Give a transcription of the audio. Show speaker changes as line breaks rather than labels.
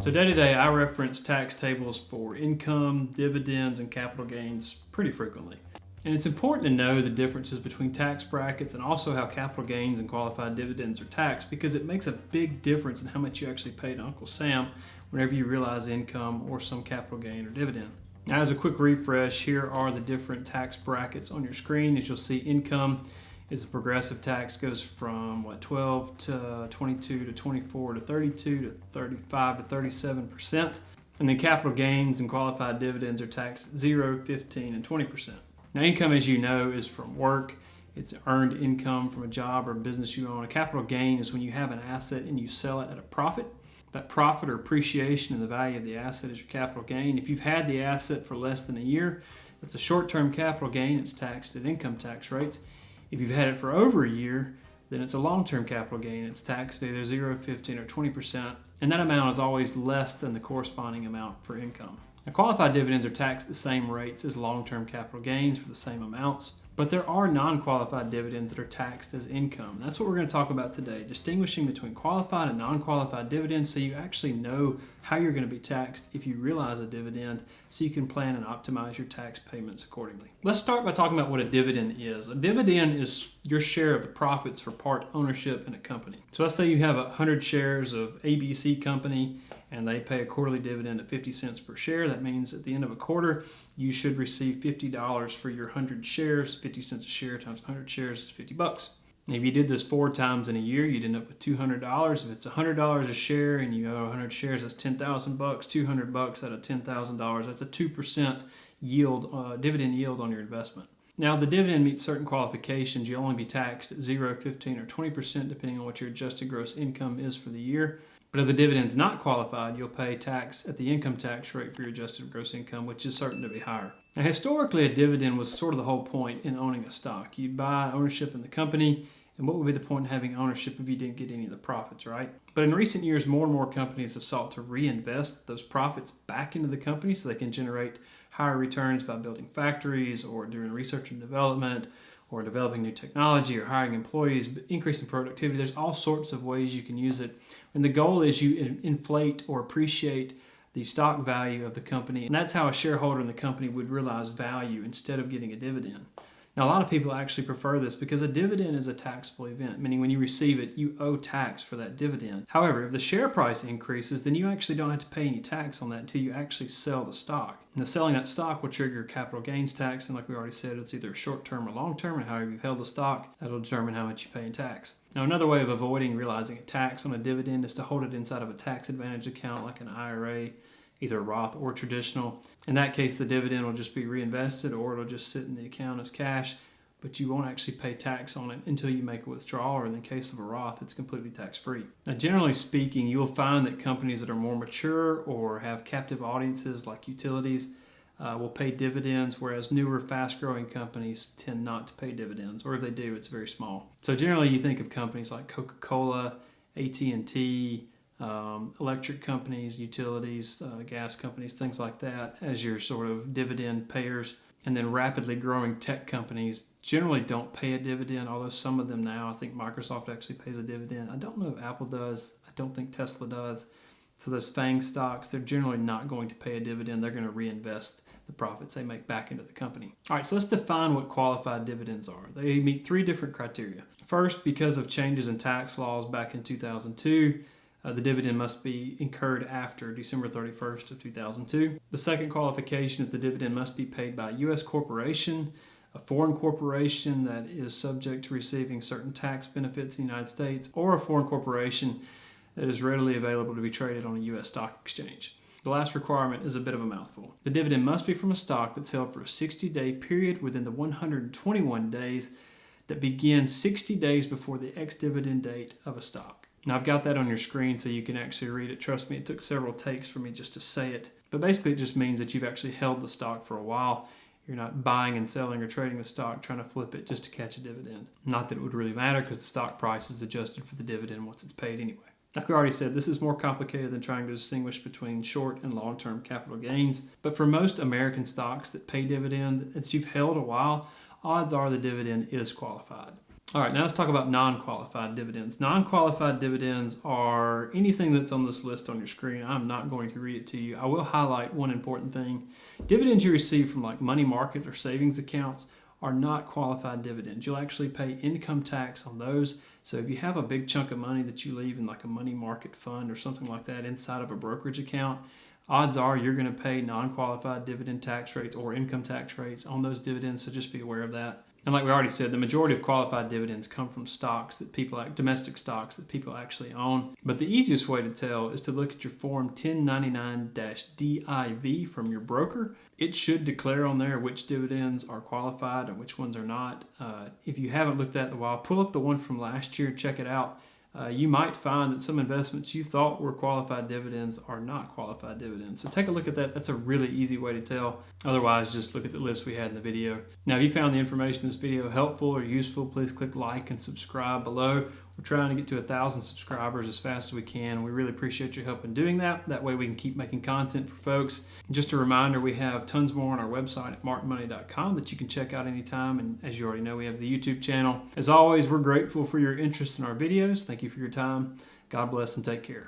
So day to day, I reference tax tables for income, dividends, and capital gains pretty frequently. And it's important to know the differences between tax brackets and also how capital gains and qualified dividends are taxed, because it makes a big difference in how much you actually pay to Uncle Sam whenever you realize income or some capital gain or dividend. Now, as a quick refresh, here are the different tax brackets on your screen. As you'll see, income is the progressive tax, goes from 12 to 22 to 24 to 32 to 35 to 37%. And then capital gains and qualified dividends are taxed 0, 15, and 20%. Now, income, as you know, is from work. It's earned income from a job or a business you own. A capital gain is when you have an asset and you sell it at a profit. That profit or appreciation in the value of the asset is your capital gain. If you've had the asset for less than a year, that's a short-term capital gain. It's taxed at income tax rates. If you've had it for over a year, then it's a long-term capital gain. It's taxed either 0, 15, or 20%, and that amount is always less than the corresponding amount for income. Now, qualified dividends are taxed at the same rates as long-term capital gains for the same amounts, but there are non-qualified dividends that are taxed as income. And that's what we're going to talk about today, distinguishing between qualified and non-qualified dividends so you actually know how you're going to be taxed if you realize a dividend, so you can plan and optimize your tax payments accordingly. Let's start by talking about what a dividend is. A dividend is your share of the profits for part ownership in a company. So let's say you have 100 shares of ABC company and they pay a quarterly dividend at 50 cents per share. That means at the end of a quarter, you should receive $50 for your 100 shares. 50 cents a share times 100 shares is $50. If you did this 4 times in a year, you'd end up with $200. If it's $100 a share and you owe 100 shares, that's $10,000. $200 out of $10,000, that's a 2% yield, dividend yield on your investment. Now, the dividend meets certain qualifications. You'll only be taxed at 0, 15, or 20%, depending on what your adjusted gross income is for the year. But if the dividend's not qualified, you'll pay tax at the income tax rate for your adjusted gross income, which is certain to be higher. Now, historically, a dividend was sort of the whole point in owning a stock. You'd buy ownership in the company, and what would be the point in having ownership if you didn't get any of the profits, right? But in recent years, more and more companies have sought to reinvest those profits back into the company so they can generate higher returns by building factories or doing research and development or developing new technology or hiring employees, increasing productivity. There's all sorts of ways you can use it. And the goal is you inflate or appreciate the stock value of the company. And that's how a shareholder in the company would realize value instead of getting a dividend. Now, a lot of people actually prefer this because a dividend is a taxable event, meaning when you receive it, you owe tax for that dividend. However, if the share price increases, then you actually don't have to pay any tax on that until you actually sell the stock. And selling that stock will trigger capital gains tax, and like we already said, it's either short-term or long-term, and however you've held the stock, that'll determine how much you pay in tax. Now, another way of avoiding realizing a tax on a dividend is to hold it inside of a tax advantage account like an IRA, either Roth or traditional. In that case, the dividend will just be reinvested or it'll just sit in the account as cash, but you won't actually pay tax on it until you make a withdrawal, or in the case of a Roth, it's completely tax-free. Now, generally speaking, you'll find that companies that are more mature or have captive audiences like utilities will pay dividends, whereas newer, fast-growing companies tend not to pay dividends, or if they do, it's very small. So generally, you think of companies like Coca-Cola, AT&T, electric companies, utilities, gas companies, things like that as your sort of dividend payers. And then rapidly growing tech companies generally don't pay a dividend, although some of them now, I think Microsoft actually pays a dividend. I don't know if Apple does. I don't think Tesla does. So those FANG stocks, they're generally not going to pay a dividend. They're going to reinvest the profits they make back into the company. All right, so let's define what qualified dividends are. They meet 3 different criteria. First, because of changes in tax laws back in 2002, the dividend must be incurred after December 31st of 2002. The second qualification is the dividend must be paid by a U.S. corporation, a foreign corporation that is subject to receiving certain tax benefits in the United States, or a foreign corporation that is readily available to be traded on a U.S. stock exchange. The last requirement is a bit of a mouthful. The dividend must be from a stock that's held for a 60-day period within the 121 days that begin 60 days before the ex-dividend date of a stock. Now, I've got that on your screen so you can actually read it. Trust me, it took several takes for me just to say it. But basically, it just means that you've actually held the stock for a while. You're not buying and selling or trading the stock, trying to flip it just to catch a dividend. Not that it would really matter because the stock price is adjusted for the dividend once it's paid anyway. Like we already said, this is more complicated than trying to distinguish between short and long-term capital gains. But for most American stocks that pay dividends, if you've held a while, odds are the dividend is qualified. All right, now let's talk about non-qualified dividends. Non-qualified dividends are anything that's on this list on your screen. I'm not going to read it to you. I will highlight one important thing. Dividends you receive from like money market or savings accounts are not qualified dividends. You'll actually pay income tax on those. So if you have a big chunk of money that you leave in like a money market fund or something like that inside of a brokerage account, odds are you're going to pay non-qualified dividend tax rates or income tax rates on those dividends, so just be aware of that. And like we already said, the majority of qualified dividends come from stocks that people like, domestic stocks that people actually own. But the easiest way to tell is to look at your Form 1099-DIV from your broker. It should declare on there which dividends are qualified and which ones are not. If you haven't looked at it in a while, pull up the one from last year, check it out. You might find that some investments you thought were qualified dividends are not qualified dividends. So take a look at that. That's a really easy way to tell. Otherwise, just look at the list we had in the video. Now, if you found the information in this video helpful or useful, please click like and subscribe below. We're trying to get to 1,000 subscribers as fast as we can. We really appreciate your help in doing that. That way we can keep making content for folks. Just a reminder, we have tons more on our website at markmoney.com that you can check out anytime. And as you already know, we have the YouTube channel. As always, we're grateful for your interest in our videos. Thank you for your time. God bless and take care.